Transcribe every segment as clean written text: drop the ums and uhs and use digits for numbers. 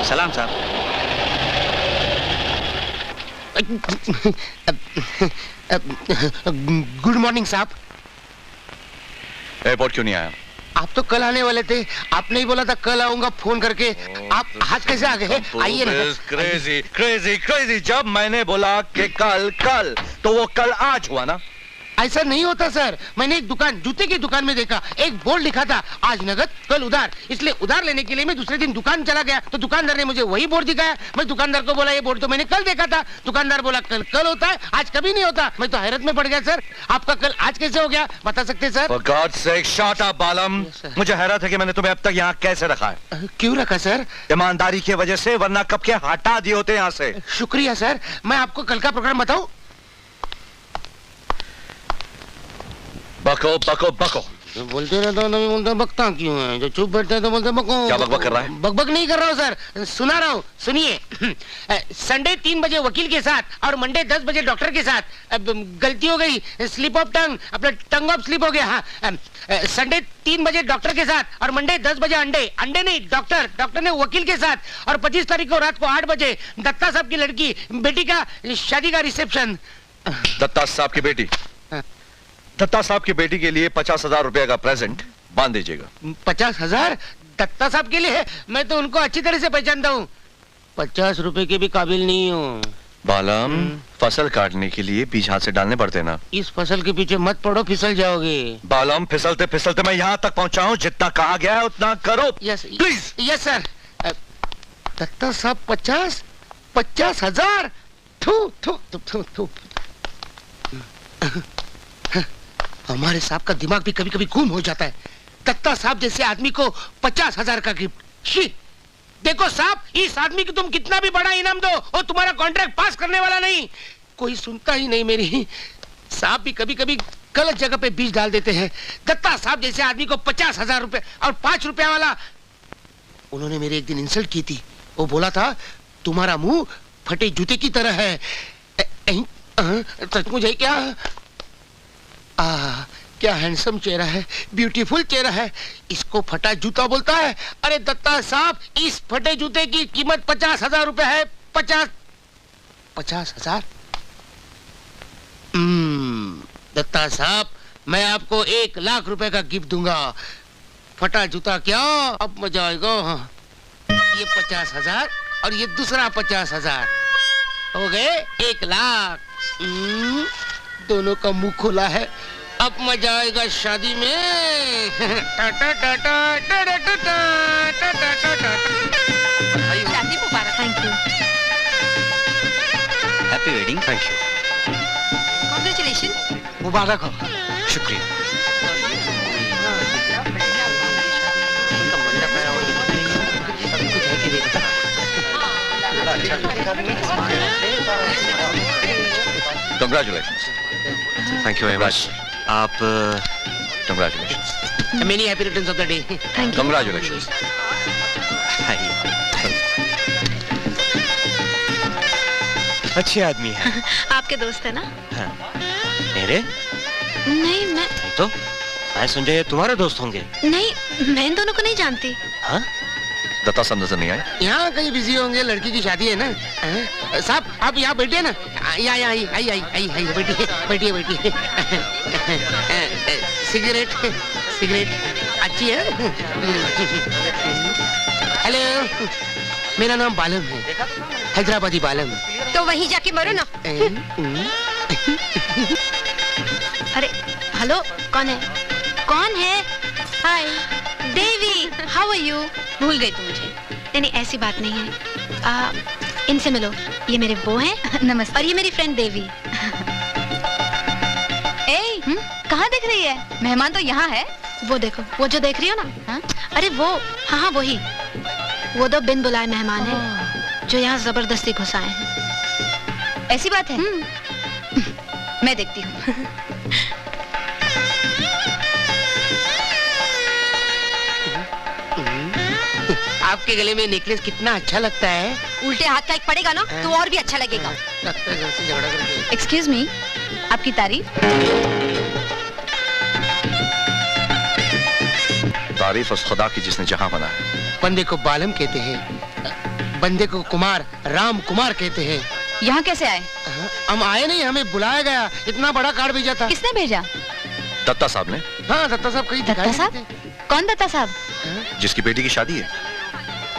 सलाम साहब। Good morning साहब। एयरपोर्ट क्यों नहीं आया? आप तो कल आने वाले थे, आपने ही बोला था कल आऊंगा फोन करके। आप आज कैसे आ गए? आइए ना। क्रेजी क्रेजी क्रेजी, जब मैंने बोला कि कल कल, तो वो कल आज हुआ ना? ऐसा नहीं होता सर, मैंने एक दुकान, जूते की दुकान में देखा, एक बोर्ड लिखा था आज नगद कल उधार, इसलिए उधार लेने के लिए मैं दूसरे दिन दुकान चला गया तो दुकानदार ने मुझे वही बोर्ड दिखाया। मैं दुकानदार को बोला ये बोर्ड तो मैंने कल देखा था। दुकानदार बोला कल कल होता है, आज कभी नहीं होता। मैं तो हैरत में पड़ गया सर, आपका कल आज कैसे हो गया बता सकते sir? For God's sake, shut up, बालम। मुझे हैरत है कि मैंने तुम्हें अब तक यहाँ कैसे रखा है। क्यों रखा सर? ईमानदारी की वजह से, वरना कब के हटा दिए होते यहाँ से। शुक्रिया सर। मैं आपको कल का प्रोग्राम बताऊं? बको बको बको। जो बोलते रहते हो नहीं बोलते, बकता क्यों है? जो चुप बैठते हैं तो बोलते बको। क्या बकबक कर रहा है? बकबक नहीं कर रहा हूँ सर, सुना रहा हूँ, सुनिए। संडे 3 बजे वकील के साथ और मंडे 10 बजे डॉक्टर के साथ। अब गलती हो गई, स्लिप ऑफ टंग, अपना टंग ऑफ स्लिप हो गया। हाँ, संडे 3 बजे डॉक्टर के साथ और मंडे 10 बजे अंडे, अंडे नहीं डॉक्टर ने वकील के साथ। और 25 तारीख को रात को 8 बजे दत्ता साहब की लड़की बेटी का शादी का रिसेप्शन। दत्ता साहब की बेटी? दत्ता साहब की बेटी के लिए 50,000 रुपए का प्रेजेंट बांध दीजिएगा। 50,000 दत्ता साहब के लिए? मैं तो उनको अच्छी तरह से पहचानता हूँ, 50 रुपए के भी काबिल नहीं हूँ। बालम, फसल काटने के लिए बीज हाथ से डालने पड़ते ना। इस फसल के पीछे मत पड़ो, फिसल जाओगे। बालम, फिसलते फिसलते मैं यहाँ तक पहुँचा हूँ, जितना कहा गया है उतना करो। Yes please. Yes sir. Datta साहब 50,000? हमारे साहब का दिमाग भी कभी कभी गुम हो जाता है। दत्ता साहब जैसे आदमी को 50,000 का गिफ्ट। शी, देखो साहब, इस आदमी को तुम कितना भी बड़ा इनाम दो, वो तुम्हारा कॉन्ट्रैक्ट पास करने वाला नहीं। कोई सुनता ही नहीं मेरी। साहब भी कभी कभी गलत जगह पे बीज डाल देते हैं। दत्ता साहब जैसे आदमी को 50,000 रुपए और 5 रुपया वाला। उन्होंने मेरे एक दिन इंसल्ट की थी। वो बोला था तुम्हारा मुंह फटे जूते की तरह है। सचमुच है क्या? क्या हैंडसम चेहरा है, ब्यूटीफुल चेहरा है। इसको फटा जूता बोलता है? अरे दत्ता साहब, इस फटे जूते की कीमत 50,000 रुपए है। 50,000? दत्ता साहब, मैं आपको 1 लाख रुपए का गिफ्ट दूंगा। फटा जूता क्या, अब मजा आएगा। ये 50,000 और ये दूसरा 50,000 हो गए 1 लाख। दोनों का मुंह खुला है, अब मजा आएगा शादी में। शादी मुबारक। Thank you. Happy wedding. Thank you. Congratulation. मुबारक हो। शुक्रिया। Congratulations. Thank you very much. आप Congratulations. Many happy returns of the day. Thank you. Congratulations. अच्छे आदमी है। आपके दोस्त है ना? हाँ। मेरे? नहीं, मैं तो मैं समझा ये तुम्हारे दोस्त होंगे। नहीं, मैं इन दोनों को नहीं जानती। हाँ? दत्ता साहब नजर नहीं आए? यहाँ कहीं बिजी होंगे, लड़की की शादी है ना। साहब आप यहाँ बैठिए ना। यहाँ आई बैठिए बैठिए। सिगरेट अच्छी है। हेलो, मेरा नाम बालम है, हैदराबादी बालम। तो वहीं जाके मरो ना। अरे हेलो, कौन है? हाय देवी, हाउ आर यू? भूल गई तुम मुझे? नहीं ऐसी बात नहीं है। इनसे मिलो, ये मेरे वो हैं। नमस्ते। और ये मेरी फ्रेंड देवी। कहाँ देख रही है? मेहमान तो यहाँ है। वो देखो, वो जो देख रही हो ना। हाँ? अरे वो, हाँ वही। वो 2 बिन बुलाए मेहमान हैं जो यहाँ जबरदस्ती घुसाए हैं। ऐसी बात है? मैं देखती हूँ। आपके गले में नेकलेस कितना अच्छा लगता है। उल्टे हाथ का एक पड़ेगा ना तो और भी अच्छा लगेगा। एक्सक्यूज मी, आपकी तारीफ उस खुदा की जिसने जहां बनाया। बंदे को बालम कहते हैं, बंदे को कुमार, राम कुमार कहते हैं। यहाँ कैसे आए? हम आए नहीं, हमें बुलाया गया। इतना बड़ा कार्ड भेजा था। किसने भेजा? दत्ता साहब ने। हाँ, दत्ता साहब कहीं दत्ता दिखाई साहब? नहीं देते। कौन दत्ता साहब? जिसकी बेटी की शादी है।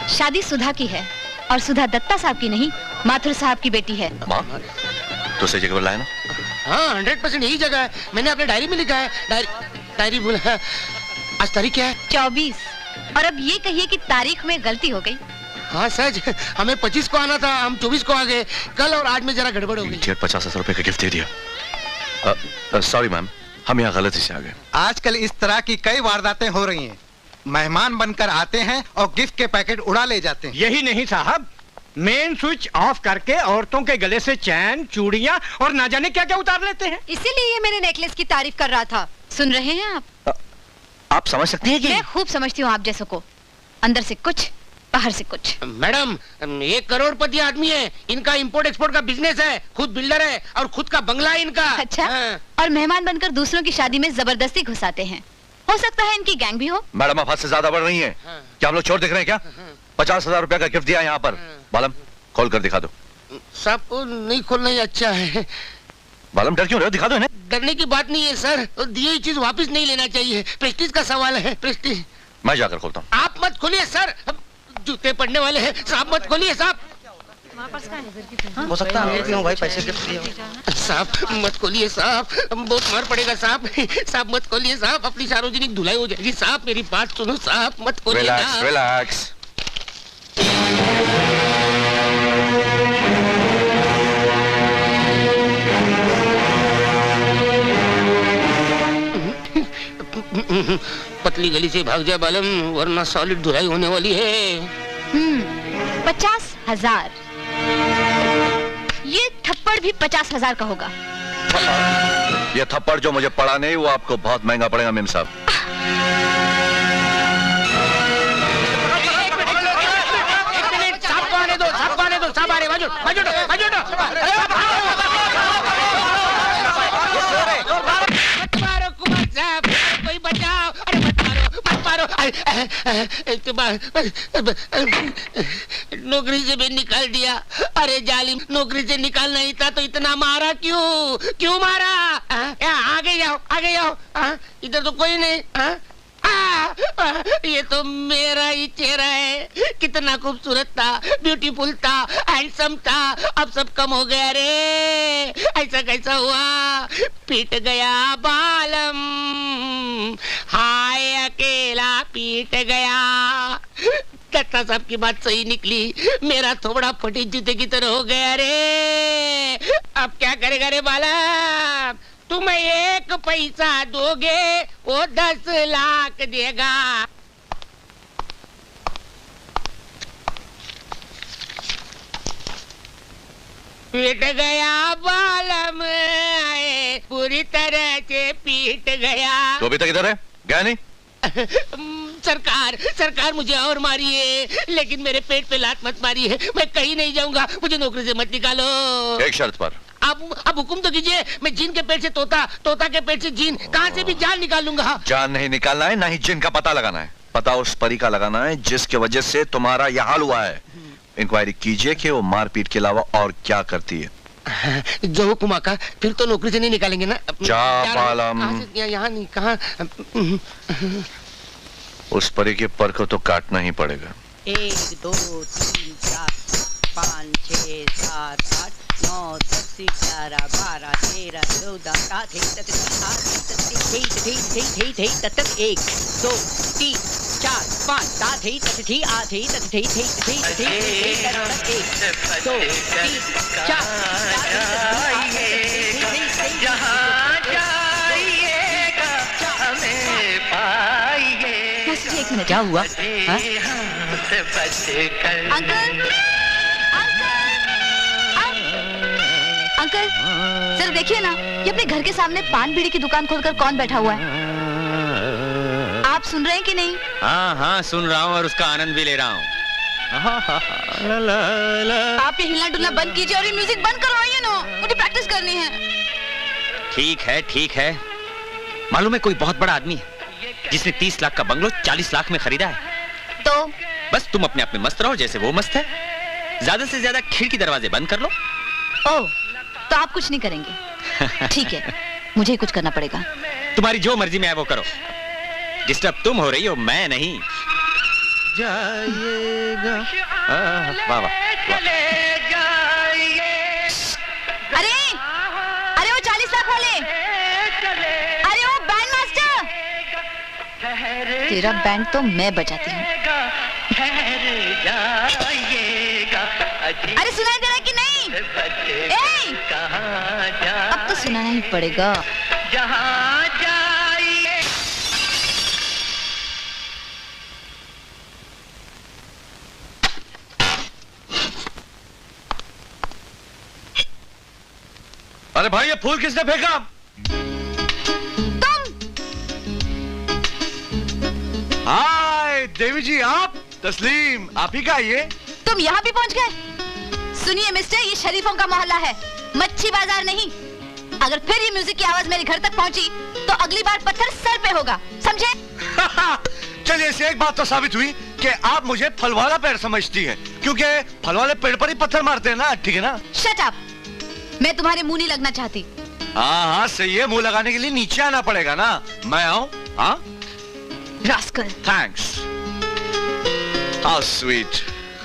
शादी सुधा की है और सुधा दत्ता साहब की नहीं, माथुर साहब की बेटी है। माँ तो सही जगह पर लाया ना? हाँ, 100% यही जगह है। मैंने अपने डायरी में लिखा है। डायरी बोला। आज तारीख क्या है? 24। और अब ये कहिए कि तारीख में गलती हो गई। हाँ सच, हमें 25 को आना था, हम 24 को आ गए। कल और आज में जरा गड़बड़ हो गई। 50,000 रुपए का गिफ्ट दे दिया। सॉरी मैम, हम यहाँ गलती से आ गए। आजकल इस तरह की कई वारदातें हो रही हैं। मेहमान बनकर आते हैं और गिफ्ट के पैकेट उड़ा ले जाते हैं। यही नहीं साहब, मेन स्विच ऑफ करके औरतों के गले से चैन, चूड़ियां और ना जाने क्या क्या उतार लेते हैं। इसीलिए ये मेरे नेकलेस की तारीफ कर रहा था। सुन रहे हैं आप समझ सकती हैं कि मैं खूब समझती हूँ आप जैसों को। अंदर से कुछ, बाहर से कुछ। मैडम, 1 करोड़पति आदमी है। इनका इंपोर्ट एक्सपोर्ट का बिजनेस है, खुद बिल्डर है और खुद का बंगला है इनका। अच्छा? हाँ। और मेहमान बनकर दूसरों की शादी में जबरदस्ती घुसाते हैं। हो सकता है इनकी गैंग भी हो। मैडम आप हद से ज्यादा बढ़ रही हैं। हाँ। क्या हम लोग चोर दिख रहे हैं क्या? 50,000 रुपए का गिफ्ट दिया यहाँ पर। बालम खोल कर दिखा दो। साहब को नहीं खोलना ही अच्छा है। बालम डर क्यों रहे हो? दिखा दो इन्हें। डरने की बात नहीं है सर, दी हुई चीज वापस नहीं लेना चाहिए। प्रेस्टीज का सवाल है, प्रेस्टीज। मैं जाकर खोलता हूँ। आप मत खोलिए सर, जूते पड़ने वाले हैं। साहब मत खोलिए साहब। हो सकता है क्यों भाई पैसे गिफ्ट दिए। साहब मत खोलिए साहब, बहुत मार पड़ेगा साहब। साहब मत खोलिए साहब, अपनी सार्वजनिक धुलाई हो जाएगी। साहब मेरी बात सुनो साहब, मत खोलिए। Relax relax. पतली गली से भाग जा बालम, वरना सॉलिड धुलाई होने वाली है। 50,000। ये थप्पड़ भी 50,000 का होगा। ये थप्पड़ जो मुझे पड़ा नहीं, वो आपको बहुत महंगा पड़ेगा मेम साहब। साहब को आने दो, साहब को आने दो। साहब आ रहे, बाजू बाजू बाजू। मत मारो कुमार साहब, कोई बचाओ। अरे मत मारो। नौकरी से भी निकाल दिया। अरे जालिम, नौकरी से निकालना ही था तो इतना मारा क्यों मारा? आगे जाओ। इधर तो कोई नहीं। ये तो मेरा ही चेहरा है। कितना खूबसूरत था, ब्यूटीफुल था, हैंडसम था। अब सब कम हो गया रे। ऐसा कैसा हुआ? पीट गया बालम, हाय अकेला पीट गया। दत्ता साहब की बात सही निकली, मेरा थोबड़ा फटी जूते की तरह हो गया रे। अब क्या करेगा रे बालम? तुम 1 पैसा दोगे, वो 10 लाख देगा। पीट गया बालम, पूरी तरह से पीट गया। तो अभी तक इधर है? गया नहीं? सरकार मुझे और मारिए, लेकिन मेरे पेट पे लात मत मारिए। मैं कहीं नहीं जाऊंगा, मुझे नौकरी से मत निकालो। एक शर्त पर। अब हुक्म तो कीजिए। मैं जीन के पेट से तोता, तोता के पेट से जीन, कहाँ से भी जान निकालूंगा। जान नहीं निकालना है, ना ही जिन का पता लगाना है। पता उस परी का लगाना है जिसके वजह से तुम्हारा यह हाल हुआ है। इंक्वायरी कीजिए कि वो मारपीट के अलावा और क्या करती है। जो हुक्म आका, फिर तो नौकरी से नहीं निकालेंगे ना। जा बालम। यहाँ नहीं, कहाँ? उस परी के पर को तो काटना ही पड़ेगा। 1 2 3 4 5 6 7 8 9 10 11 12 13 14 15 क्या हुआ? अंकल, जरा देखिए ना, ये अपने घर के सामने पान बीड़ी की दुकान खोलकर कौन बैठा हुआ है? आप सुन रहे हैं कि नहीं? हाँ सुन रहा हूँ और उसका आनंद भी ले रहा हूँ। आप ये हिलना डुलना बंद कीजिए और ये म्यूजिक बंद करवाइए ना, मुझे प्रैक्टिस करनी है। ठीक है। मालूम है कोई बहुत बड़ा आदमी है जिसने 30 लाख का बंगलो 40 लाख में खरीदा है। तो बस तुम अपने आप में मस्त रहो, जैसे वो मस्त है। ज्यादा से ज्यादा खिड़की दरवाजे बंद कर लो। ओह, तो आप कुछ नहीं करेंगे? ठीक है, मुझे ही कुछ करना पड़ेगा। तुम्हारी जो मर्जी में है वो करो। डिस्टर्ब तुम हो रही हो, मैं नहीं। जाइएगा। वाह वाह। अरे अरे वो 40 लाख वाले, अरे वो बैंड मास्टर, तेरा बैंड तो मैं बजाती हूँ। अरे सुनाई दे रहा है कि नहीं? ए! अब तो सुनाना ही पड़ेगा। अरे भाई, ये फूल किसने फेंका? तुम? हाय देवी जी, आप? तस्लीम, आप ही का ये? तुम यहाँ भी पहुँच गए? सुनिए मिस्टर, ये शरीफों का मोहल्ला है, मच्छी बाजार नहीं। अगर फिर ये म्यूजिक की आवाज मेरे घर तक पहुँची तो अगली बार पत्थर सर पे होगा, समझे? चलिए, इससे एक बात तो साबित हुई कि आप मुझे फल वाला पेड़ समझती हैं, क्योंकि फल वाले पेड़ पर ही पत्थर मारते हैं ना, ठीक है ना? शट अप, मैं तुम्हारे मुंह नहीं लगना चाहती। हाँ हाँ सही है, मुंह लगाने के लिए नीचे आना पड़ेगा ना। मैं आऊं? हाँ? रास्कल। थैंक्स। How sweet.